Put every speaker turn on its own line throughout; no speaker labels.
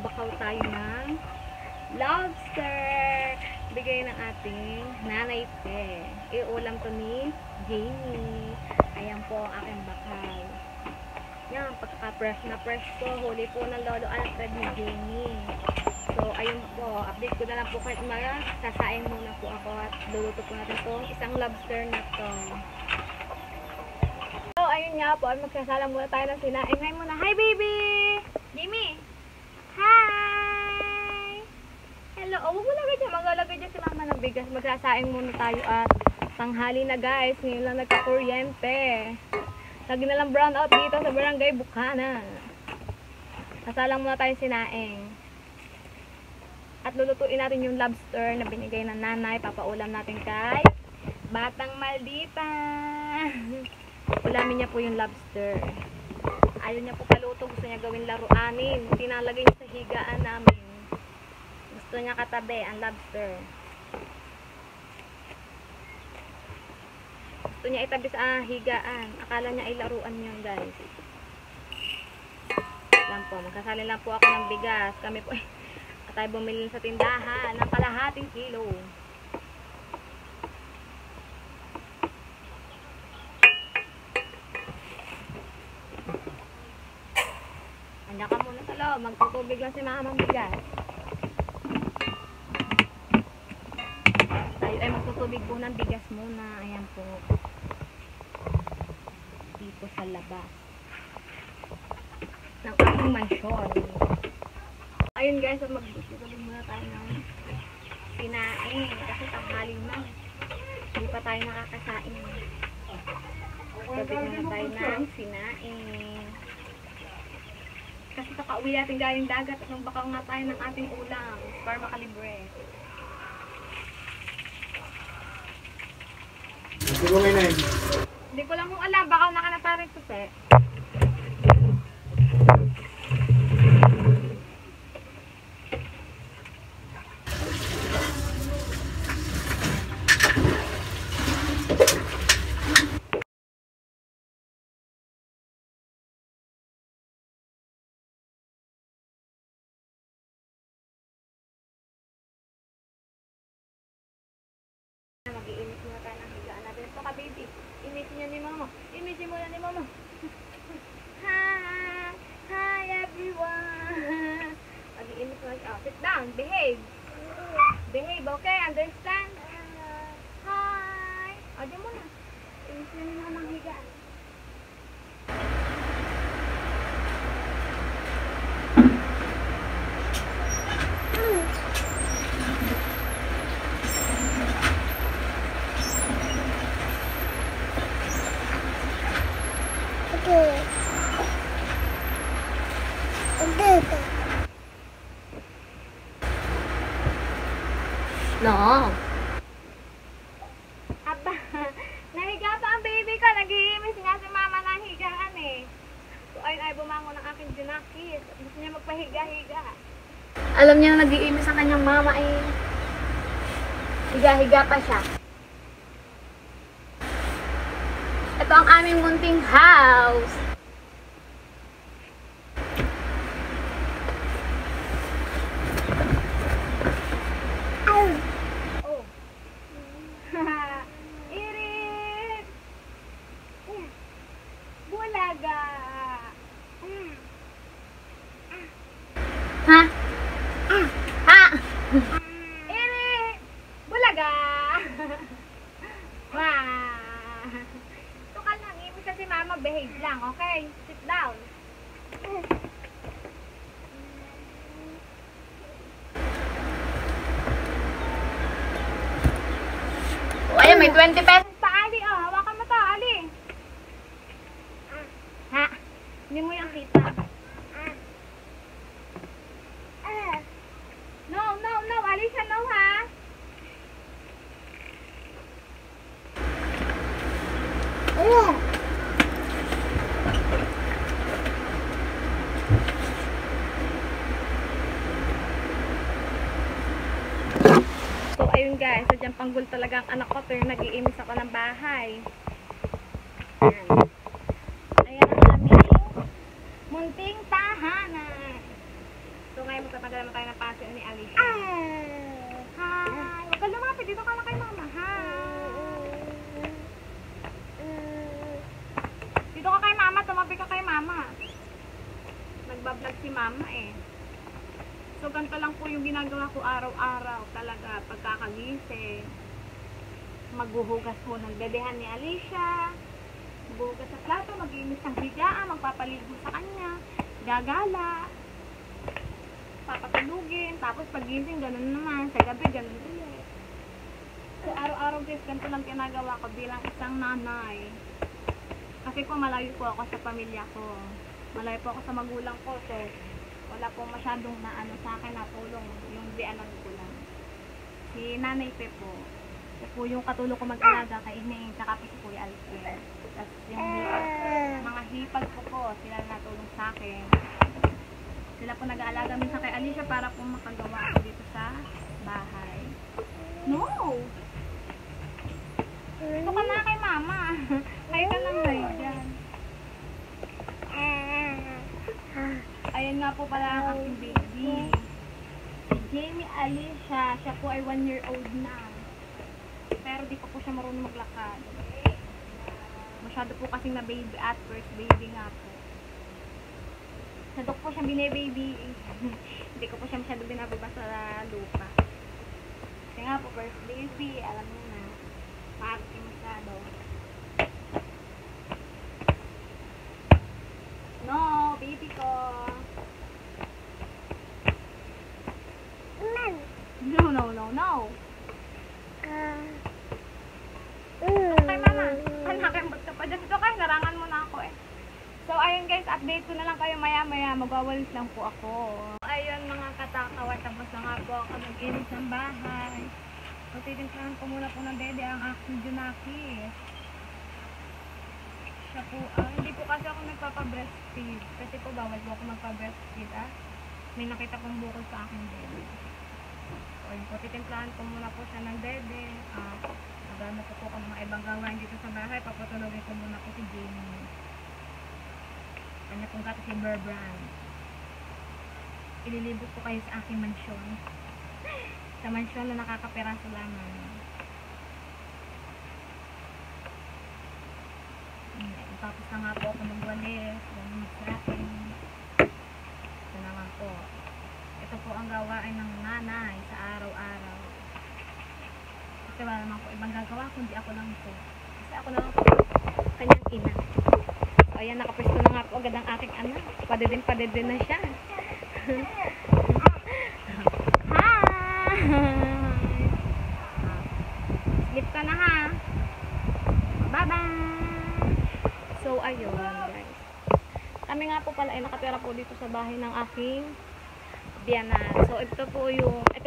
Magbabakaw tayo ng lobster. Bigay ng ating nanay Pe. Iulam to ni Jamie. Ayan po ang aking bakaw. Yan, pagka-fresh na fresh po. Huli po ng Lolo Alfred ni Jamie. So, ayun po. Update ko na lang po kahit umaga. Sasaing muna po ako at luluto po natin itong isang lobster na to. So, ayun nga po. Magsasala muna tayo ng sinaing. Hi muna. Hi, baby! Jamie! Hi! Hello! Oh, huwag mo lagay dyan. Maglalagay dyan si mama ng bigas. Magsasaing muna tayo at tanghali na guys. Ngayon lang nagka-kuryente. Lagi na lang brown out dito sa Barangay Bukana. Sasalang muna tayo sinaing. At lulutuin natin yung lobster na binigay ng nanay. Papaulam natin kay Batang Maldita. Ulamin niya po yung lobster. Ayaw niya po paluto. Gusto niya gawin laruanin. Tinalagay niya sa higaan namin. Gusto niya katabi ang lobster. Gusto niya itabi sa higaan. Akala niya ay laruan niya guys. Lang po. Magkasali lang po ako ng bigas. Kami po at tayo bumili sa tindahan ng kalahating kilo. Andiyan ka muna sa loob. Magtutubig lang si mama ng bigas. Tayo ay magtutubig po ng bigas muna. Ayan po. Dito sa labas ng aking mansyon. Ayun guys, magtutubig muna tayo ng sinaing. Kasi tanghali na. Hindi pa tayo nakakasain. Tubig muna tayo ng sinaing. Kasi kakauwi natin galing dagat at magbakaw nga tayo ng ating ulam para makalibre. Hindi ko lang kung alam, baka nakanatarin ito se. Mag-iinit muna tayo ng higaan natin. Ito ka baby. Inisin niya ni mama. Inisin mo na ni mama. Hi! Hi everyone! Mag-iinit muna tayo. Sit down. Behave. Behave, okay? Understand? Hi! O, di mo na. Inisin niya ni mama ng higaan. No. Aba, nahiga pa ang baby ko. Nag-iimis nga si mama ng higaan eh. So, ayun ay bumangon ng aking junakis. Gusto niya magpahiga-higa. Alam niya na nag-iimis ang kanyang mama eh. Higa-higa pa siya. Ito ang aming munting house. Irit! Bulaga! Ha? Ha? Irit! Bulaga! Wow! Tukal lang, ibig kasi mama, behave lang, okay? Sit down. Ayun, may 20 pesos pa, Ali. Oh, hawakan mo to, Ali. Ha? Hindi mo yung kita. No, no, no. Ali siya, no, ha? So, ayun guys, sadyang panggol talaga ang anak ko pero nag-iimis ako ng bahay. Ayan. Ayan ang aming munting tahanan. So, ngayon guys, magtatagal naman tayo ng pasyo ni Alicia. Hi! Huwag ka lumapit. Dito ka lang kay mama. Hi! Dito ka kay mama. Tumabi ka kay mama. Nagbablog si mama eh. So, ganito lang po yung ginagawa ko araw-araw talaga pagkakagising. Maghuhugas po ng bebehan ni Alicia. Maghuhugas sa plato, mag-iinis ng higaan, magpapaligo sa kanya, gagala, papatulugin, tapos pagising, ganun naman. Sa gabi, ganun ulit. So, araw-araw guys, ganito lang ginagawa ko bilang isang nanay. Kasi po, malayo po ako sa pamilya ko. Malayo po ako sa magulang ko. So, wala po masyadong naano sa akin na tulong. Yung dianan ko lang. Si Nanay Pe po. Siya po yung katulong ko mag-alaga kay Ineng, tsaka po si Kuya Alfred. Tapos yung mga hipag po, sila natulong sa akin. Sila po nag-aalaga minsan kay Alicia para po makagawa ako dito sa bahay. No! Ito ka na kay mama. Kaya ka lang na dyan. Ayan nga po pala ang aking baby. Si Jamie Alicia, siya po ay 1 year old na. Pero di pa po siya marunong maglakad. Masyado po kasing na baby at first baby nga po. Nadok po siya bine-baby. Hindi ko po siya masyado binababa sa lupa. Kasi nga po first baby, alam niyo na. Maarte masyado. No, baby ko. No. Okay, mama. Hanakembot ka pa dyan. Ito kayo, narangan mo na ako eh. So, ayun guys, update ko na lang kayo maya-maya. Magwawalis lang po ako. Ayun mga katakawa, tapos na nga po ako mag-inis ng bahay. So, titimplahan ko muna po ng dede ang aking Junakis. Siya po, hindi po kasi ako nagpapa-breastfeed. Kasi po, bawal po ako magpa-breastfeed, ah. May nakita pong bukol sa aking dede. So, ayun po, titimplahan ko muna po siya ng dede. Magano ko po ang mga ibang gawain dito sa bahay. Papatulogin ko muna po si Jamie. Kanya pong gato si Burbrand. Ililibot ko kayo sa aking mansyon. Sa mansyon na nakakapiraso lamang. Tapos na nga po ako magwalis. Mag-strapping. Ito naman po. Ito po ang gawain ng nanay sa araw-araw. Kasi wala naman po ibang gagawa kundi ako lang po. Kasi ako na lang po kanyang ina. So, ayan, nakapwesto na nga po agad ang aking anak. Padedin na siya. Hi! Sleep ka na ha. Bye-bye! So, ayun guys. Kami nga po pala ay nakatira po dito sa bahay ng aking biyanan. So, ito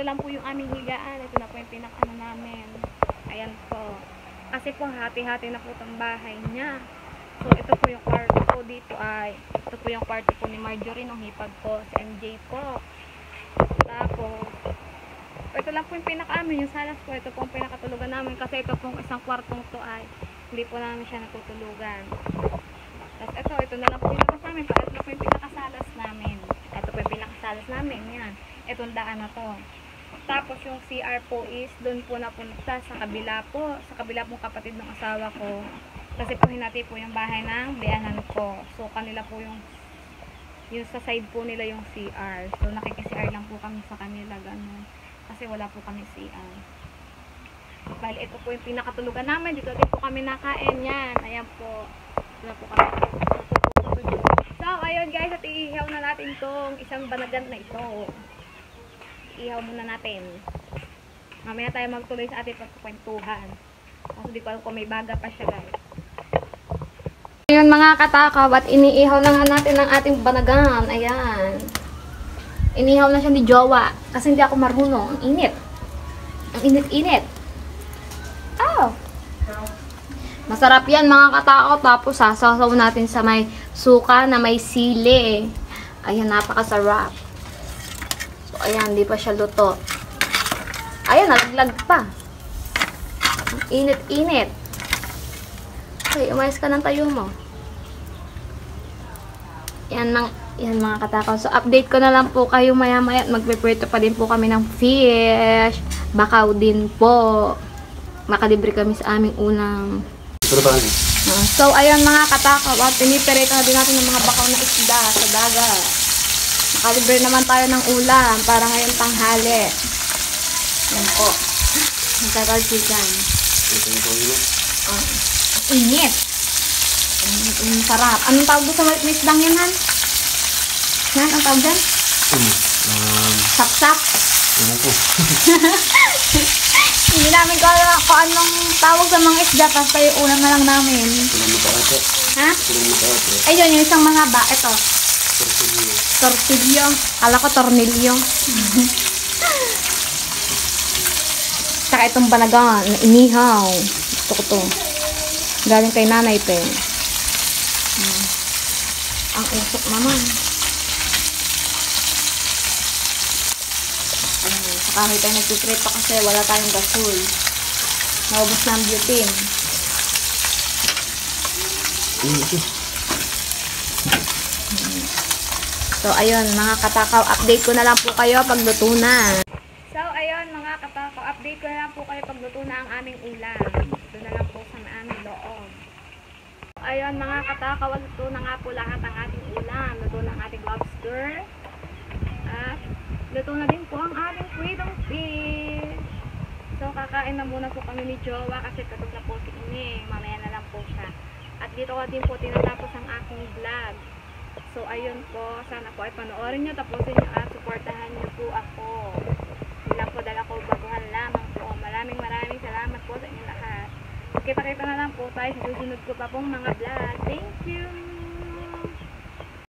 lang po yung aming higaan. Ito na po yung pinaka-ano namin. Ayan po. Kasi po, hati-hati na po itong bahay niya. So, ito po yung kwarto po dito ay, ito po yung kwarto po ni Marjorie, nung hipag po, si MJ po. Tapos, ito lang po yung pinaka-amin, yung salas po, ito po yung pinakatulugan namin. Kasi ito pong isang kwartong to ay, hindi po namin siya natutulugan. Tapos ito na lang po yung nabas namin. Ito po yung pinakasalas namin. Ito po yung pinakasalas namin. Yan. Itong daan na to. Tapos yung CR po is doon po napunta sa kabila po. Sa kabila pong kapatid ng asawa ko. Kasi po hinati po yung bahay ng biyanan ko. So kanila po yung sa side po nila yung CR. So nakiki-CR lang po kami sa kanila. Ganun. Kasi wala po kami CR. Bali, ito po yung pinakatulugan namin. Dito din po kami nakain. Yan. Ayan po. Wala po kami. So, ayun guys. At iihaw na natin itong isang banagan na ito. Iihaw muna natin. Mamaya tayo magtuloy sa ating pagkukwentuhan. Kasi di ko alam kung may baga pa siya guys. Ayun mga katakaw. At iniihaw na nga natin ang ating banagan. Ayan. Inihaw na siya ni Jowa. Kasi hindi ako marunong. Ang init. Ang init-init. Oh. Masarap yan mga katakaw. Tapos sasaw natin sa may suka na may sili. Ayan, napakasarap. So, ayan, di pa siya luto. Ayan, nalaglag pa. Init-init. Okay, umayos ka ng tayo mo. Ayan, Yan mga katakaw. So, update ko na lang po kayo maya-maya at magpiprito pa din po kami ng fish. Bakaw din po. Makalibre kami sa aming unang.
Ito ba?
So, ayun mga katakaw. At piniperito na din natin ng mga bakaw na isda sa dagat. Makalibre naman tayo ng ulam para ngayong tanghali. Yan po. Magkakaw chicken. Init. Sarap. Anong tawag doon sa maliit na isdang yan, Han? Yan, ang tawag dyan? Sapsap.
Ewan ko.
Hindi namin ko alam kung anong tawag sa mga isda, basta yung ulam na lang namin.
Tulang makaate.
Ha?
Tulang makaate.
Ayun, yung isang mga ba. Ito.
Tortillo.
Tortillo. Kala ko tornilyo. Saka itong banagan na inihaw. Gusto ko to. Galing kay nanay pe. Ang usok naman. Saka tayo nagtutrip pa kasi wala tayong gasol. Naubos na ang butane. So, ayun, mga katakaw, update ko na lang po kayo pag luto na. So, ayun, mga katakaw, update ko na lang po kayo pag luto na ang aming ulam. Ito na lang po sa aming loob. Ayun, mga katakaw, luto na nga po lahat ang ating ulam. Luto na ang ating lobster. At, luto na din po ang ating freedom fish. So, kakain na muna po kami ni Jowa kasi katog na po si Ine. Mamaya na lang po siya. At dito ko din po tinatapos ang aking vlog. So, ayun po. Sana po ay panoorin nyo, tapusin nyo at supportahan nyo po ako. Ilang po dala ko baguhan lamang po. Maraming salamat po sa inyong lahat. Kita-kita na lang po tayo sa susunod ko pa pong mga vlog. Thank you!